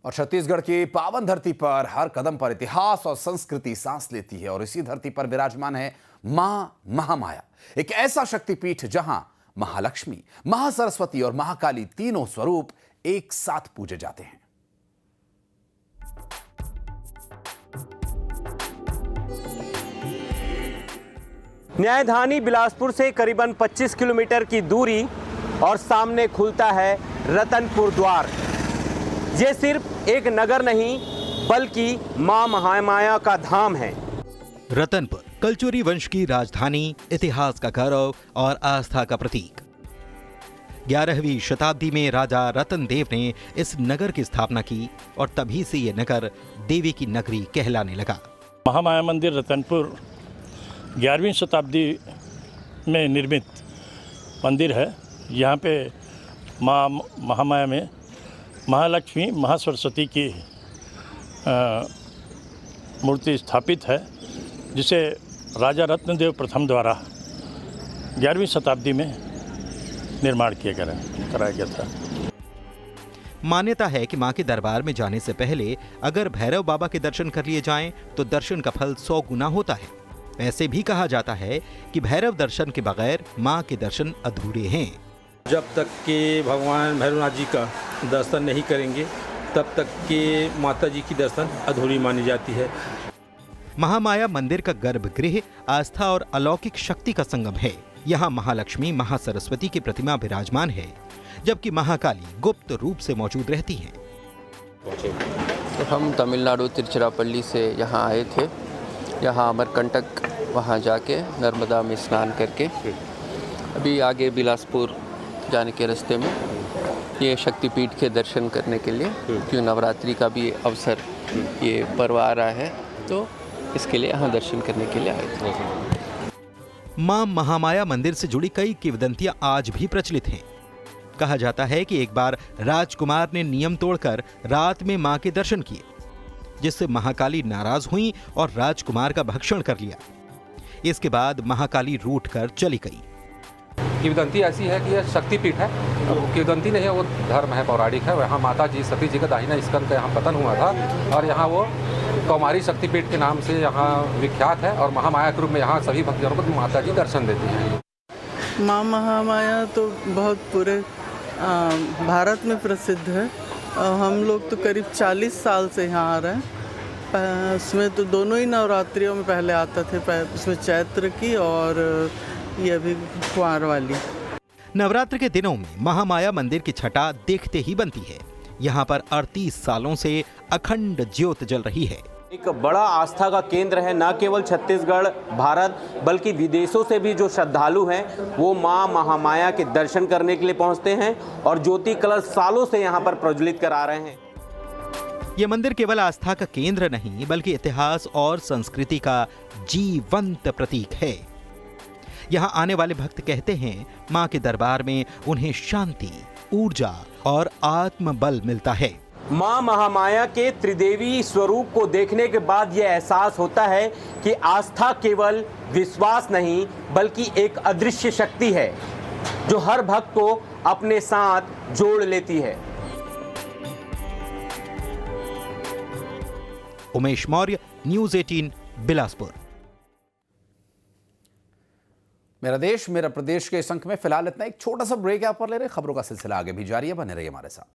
और छत्तीसगढ़ की पावन धरती पर हर कदम पर इतिहास और संस्कृति सांस लेती है और इसी धरती पर विराजमान है मां महामाया, एक ऐसा शक्तिपीठ जहां महालक्ष्मी, महासरस्वती और महाकाली तीनों स्वरूप एक साथ पूजे जाते हैं। न्यायधानी बिलासपुर से करीबन 25 किलोमीटर की दूरी और सामने खुलता है रतनपुर द्वार। ये सिर्फ एक नगर नहीं बल्कि मां महामाया का धाम है। रतनपुर कलचुरी वंश की राजधानी, इतिहास का गौरव और आस्था का प्रतीक। 11वीं शताब्दी में राजा रतन देव ने इस नगर की स्थापना की और तभी से यह नगर देवी की नगरी कहलाने लगा। महामाया मंदिर रतनपुर 11वीं शताब्दी में निर्मित मंदिर है। यहाँ पे माँ महामाया में महालक्ष्मी, महासरस्वती की मूर्ति स्थापित है, जिसे राजा रत्नदेव प्रथम द्वारा 11वीं शताब्दी में निर्माण कराया गया था। मान्यता है कि मां के दरबार में जाने से पहले अगर भैरव बाबा के दर्शन कर लिए जाएं तो दर्शन का फल 100 गुना होता है। ऐसे भी कहा जाता है कि भैरव दर्शन के बगैर मां के दर्शन अधूरे हैं। जब तक के भगवान भैरवनाथ जी का दर्शन नहीं करेंगे तब तक के माता जी की दर्शन अधूरी मानी जाती है। महामाया मंदिर का गर्भगृह आस्था और अलौकिक शक्ति का संगम है। यहाँ महालक्ष्मी, महासरस्वती की प्रतिमा विराजमान है, जबकि महाकाली गुप्त रूप से मौजूद रहती हैं। तो हम तमिलनाडु तिरुचिरापल्ली से यहाँ आए थे। यहाँ अमरकंटक वहाँ जाके नर्मदा में स्नान करके अभी आगे बिलासपुर जाने के रास्ते में ये शक्तिपीठ के दर्शन करने के लिए, क्योंकि नवरात्रि का भी अवसर ये पर्व आ रहा है, तो इसके लिए यहाँ दर्शन करने के लिए आए थे। मां महामाया मंदिर से जुड़ी कई किंवदंतियां आज भी प्रचलित हैं। कहा जाता है कि एक बार राजकुमार ने नियम तोड़कर रात में मां के दर्शन किए, जिससे महाकाली नाराज हुई और राजकुमार का भक्षण कर लिया। इसके बाद महाकाली रूठ कर चली गई। किंवदंती ऐसी है कि यह शक्तिपीठ है। वो किंवदंती नहीं है, वो धर्म है, पौराणिक है। यहाँ माता जी सती जी का दाहिना स्कंद का यहाँ पतन हुआ था और यहाँ वो कौमारी शक्तिपीठ के नाम से यहाँ विख्यात है और महामाया के रूप में यहाँ सभी भक्तजनों को माता जी दर्शन देती हैं। माँ महामाया तो बहुत पूरे भारत में प्रसिद्ध है। हम लोग तो करीब 40 साल से यहाँ आ रहे हैं। उसमें तो दोनों ही नवरात्रियों में पहले आते थे, उसमें चैत्र की और ये भी कुंवार वाली। नवरात्र के दिनों में महामाया मंदिर की छटा देखते ही बनती है। यहाँ पर 38 सालों से अखंड ज्योत जल रही है। एक बड़ा आस्था का केंद्र है। न केवल छत्तीसगढ़, भारत, बल्कि विदेशों से भी जो श्रद्धालु हैं वो मां महामाया के दर्शन करने के लिए पहुंचते हैं और ज्योति कलश सालों से यहाँ पर प्रज्वलित करा रहे हैं। ये मंदिर केवल आस्था का केंद्र नहीं बल्कि इतिहास और संस्कृति का जीवंत प्रतीक है। यहाँ आने वाले भक्त कहते हैं मां के दरबार में उन्हें शांति, ऊर्जा और आत्मबल मिलता है। मां महामाया के त्रिदेवी स्वरूप को देखने के बाद यह एहसास होता है कि आस्था केवल विश्वास नहीं बल्कि एक अदृश्य शक्ति है जो हर भक्त को अपने साथ जोड़ लेती है। उमेश मौर्य, न्यूज़ 18, बिलासपुर। मेरा देश मेरा प्रदेश के इस अंक में फिलहाल इतना। एक छोटा सा ब्रेक यहाँ पर ले रहे, खबरों का सिलसिला आगे भी जारी है, बने रहिए हमारे साथ।